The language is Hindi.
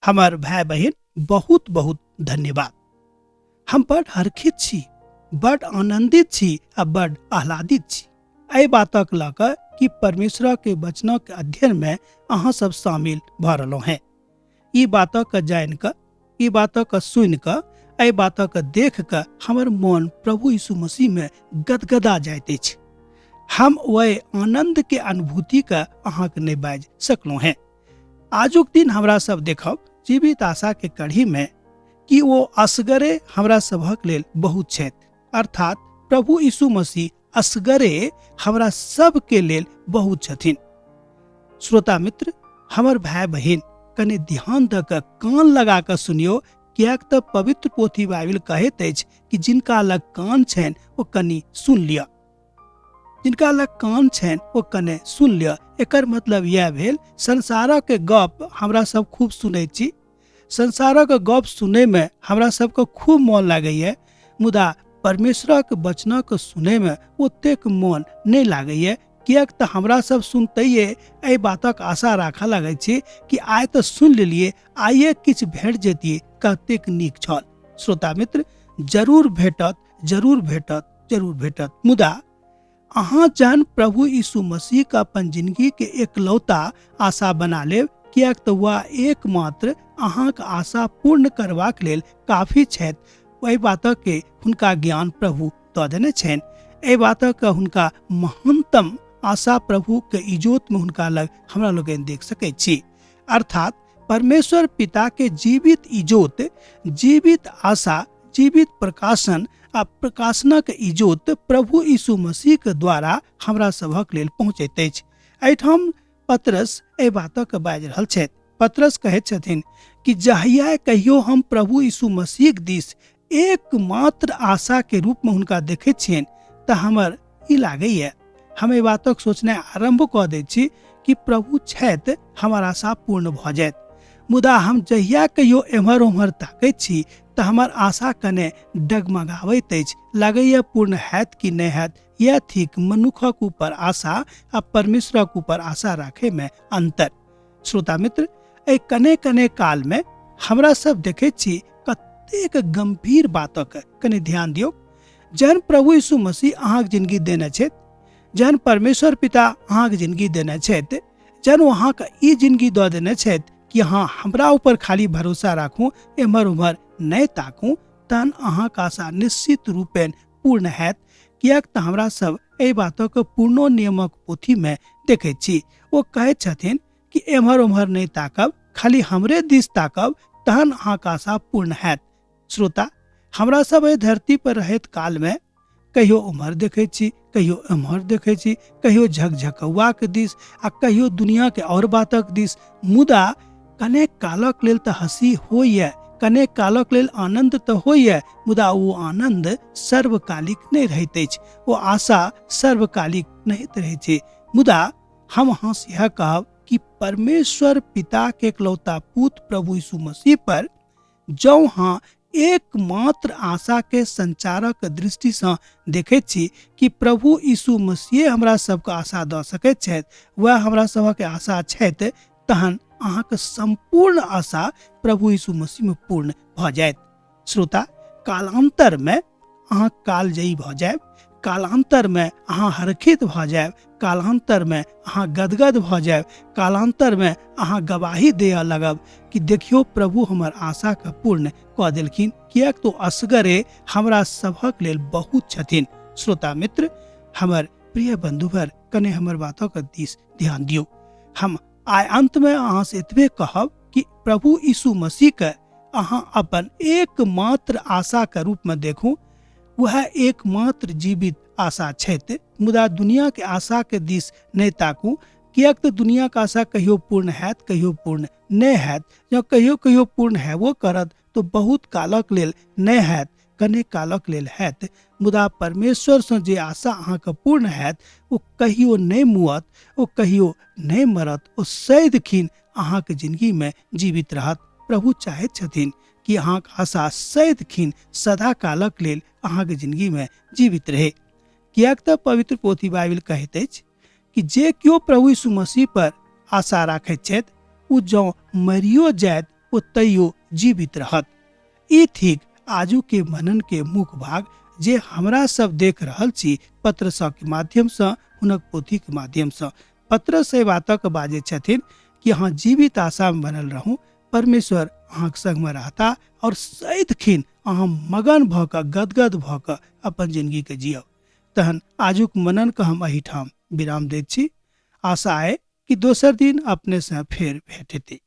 हमार भाई बहन बहुत बहुत धन्यवाद। हम बड़ हरखित छी, बड़ आनंदित छी आ बड़ आह्लादित छी एहि बातक लऽ कऽ कि परमेश्वर के वचनक अध्ययन में अहाँ सब शामिल भ रहलहुँ हैं। ई बातक जान कऽ, ई बातक सुन कऽ, एहि बातक देख कऽ हमर मन प्रभु यीशु मसीह में गदगदा जाइत अछि। हम वही आनंद के अनुभूति के अहाँ के नहीं बाज सकलहुँ हैं। आजुक दिन हमरा सब देखब जीवित आशा के कड़ी में कि वो असगरे हमरा सभक लेल बहुत छथि, अर्थात प्रभु यीशु मसीह असगरे हमरा सब के लेल बहुत छथिन। श्रोता मित्र, हमर भाई बहन कने ध्यान द के कान लगा के सुनियो, कियाक त पवित्र पोथी बाइबल कहैत अछि कि जिनका लग कान छनि ओ कनि सुन लिया, जिनका लग कान छनि ओ कने सुन लिया। एकर मतलब यह भेल संसारक के गप हमरा सब खूब सुनै छी, संसारक गप सुनै में हमरा सबके खूब मन लागैए, मुदा परमेश्वरक वचनक सुनै में ओतेक मन नहीं लागैए। कियाक त हमरा सब सुनतैये एहि बातक आशा राखऽ लगै छी कि आइ तऽ सुन लेलिए, आइए किछ भेट जेतिए, कतेक नीक छल। श्रोता मित्र, जरूर भेटत, जरूर भेटत, जरूर भेटत। मुदा अहाँ जहन प्रभु यीशु मसीह का अपन जिंदगी के एकलौता आशा बना लेब, कियाक त वह एकमात्र अहाँक आशा पूर्ण करबाक लेल काफी छथि, वही बातक के हुनका ज्ञान प्रभु दऽ देने छनि। एहि बातक हुनका महानतम आशा प्रभु के इजोत में हुनका लग हमरा लोग देख सकै छी, अर्थात परमेश्वर पिता के जीवित इजोत, जीवित आशा, जीवित प्रकाशन आ प्रकाशनक इजोत प्रभु यीशु मसीह के द्वारा हमरा सभक लेल पहुँचैत अछि। एहिठाम पतरस एहि बातक बाजि रहल छथि। पतरस कहैत छथिन कि जहिया कहियो हम प्रभु यीशु मसीह दिस एकमात्र आशा के रूप में हुनका देखैत छियनि तऽ हमर ई लागैए, हम एहि बातक सोचनाइ आरंभ कऽ दै छी कि प्रभु छथि हमर आशा पूर्ण भऽ जायत। मुदा हम जहिया कहियो एम्हर ओम्हर ताकैत छी तऽ हमर आशा कने डगमगाबैत अछि, लागैए पूर्ण हैत कि नहि हैत। यह थिक मनुखक ऊपर आशा आ परमेश्वरक ऊपर आशा राखे में अंतर। श्रोता मित्र, एहि कने कने काल में हमरा सब देखैत छी कतेक गंभीर बातक कने ध्यान दियौ। जहन प्रभु यीशु मसीह अहाँक जिंदगी देने छथि, जहन परमेश्वर पिता अहाँक जिंदगी देने छथि, जहन ओ अहाँके ई जिंदगी दऽ देने छथि कि हाँ हमरा ऊपर खाली भरोसा राखू, एम्हर उम्हर नहीं ताकू, तहन अहाँक आशा निश्चित रूपेण पूर्ण हैत। कियाक तऽ हमरा सब एहि बातक पूर्णो नियमक पोथी में देखैत छी। ओ कहैत छथिन कि एम्हर उम्हर नहीं ताकब, खाली हमरे दिस ताकब, तहन अहाँक आशा पूर्ण हैत। श्रोता, हमरा सब एहि धरती पर रहैत काल में कहियो उम्हर देखै छी, कहियो एम्हर देखै छी, कहियो झकझकौआ के दिस आ कहियो दुनिया के और बातक दिस। मुदा कने कालक लेल तऽ हंसी होइए, कने कालक लेल आनंद तऽ होइए, मुदा ओ आनंद सर्वकालिक नहीं रहैत अछि, ओ आशा सर्वकालिक नहीं रहै छै। मुदा हम अहाँ से यह कहब कि परमेश्वर पिता के एकलौता पुत्र प्रभु यीशु मसीह पर जँ हाँ एकमात्र आशा के संचारक दृष्टि से देखैत छी कि प्रभु यीशु मसीह हमरा सबके आशा दऽ सकैत छथि, वह हमरा सबक आशा छथि, तहन अहाँके संपूर्ण आशा प्रभु यीशु मसीह में पूर्ण भऽ जायत। श्रोता, कालांतर में अहाँ कालजयी भऽ जायब, कालांतर में अहाँ हरखित भऽ जायब, कालांतर में अहाँ गदगद भऽ जायब, कालांतर में अहाँ गवाही दिअ लगब कि देखियो प्रभु हमर आशा के पूर्ण कऽ देलखिन, कियाक तो असगरे हमरा सभक लेल बहुत छथिन। श्रोता मित्र, हमर प्रिय बंधुवर, कने हमर बातक दिस ध्यान दियौ। हम आइ अंत में अहाँ से एतबे कहब कि प्रभु यीशु मसीह के अहाँ अपन एकमात्र आशा के रूप में देखू। वह एकमात्र जीवित आशा छथि, मुदा दुनिया के आशा के दिस नहीं ताकू, कियाक तऽ दुनिया के आशा कहियो पूर्ण हैत, कहियो पूर्ण नहीं हैत। जँ कहियो कहियो पूर्ण हेबो करत तो बहुत कालक लेल नहीं हैत, कने कालक लेल हैत। मुदा परमेश्वर से जे आशा अहाँके पूर्ण हैत, ओ कहियो नहीं मुअत, ओ कहियो नहीं मरत, ओ सदिखन अहाँके जिंदगी में जीवित रहत। प्रभु चाहैत छथिन कि अहाँके आशा सदिखन सदा कालक लेल अहाँके जिंदगी में जीवित रहे। कियाक तऽ पवित्र पोथी बाइबल कहैत अछि कि जे केओ प्रभु यीशु मसीह पर आशा राखैत छथि, ओ जँ मरियो जायत ओ तैयो जीवित रहत। ई थिक आजू के मनन के मुख्य भाग जे हमरा सब देख रहल छी पत्रस के माध्यम से, हुनक पोथी के माध्यम से। पत्रस एहि बातक बाजे छथिन कि अहाँ जीवित आशा में बनल रहू, परमेश्वर अहाँक संग में रहता और सैत खिन अहाँ मगन भ क गदगद भ क अपन जिंदगी के जियब। तहन आजुक मनन के हम एहिठाम विराम दैत छी। आशा है कि दोसर दिन अपने से फेर भेट हेतै।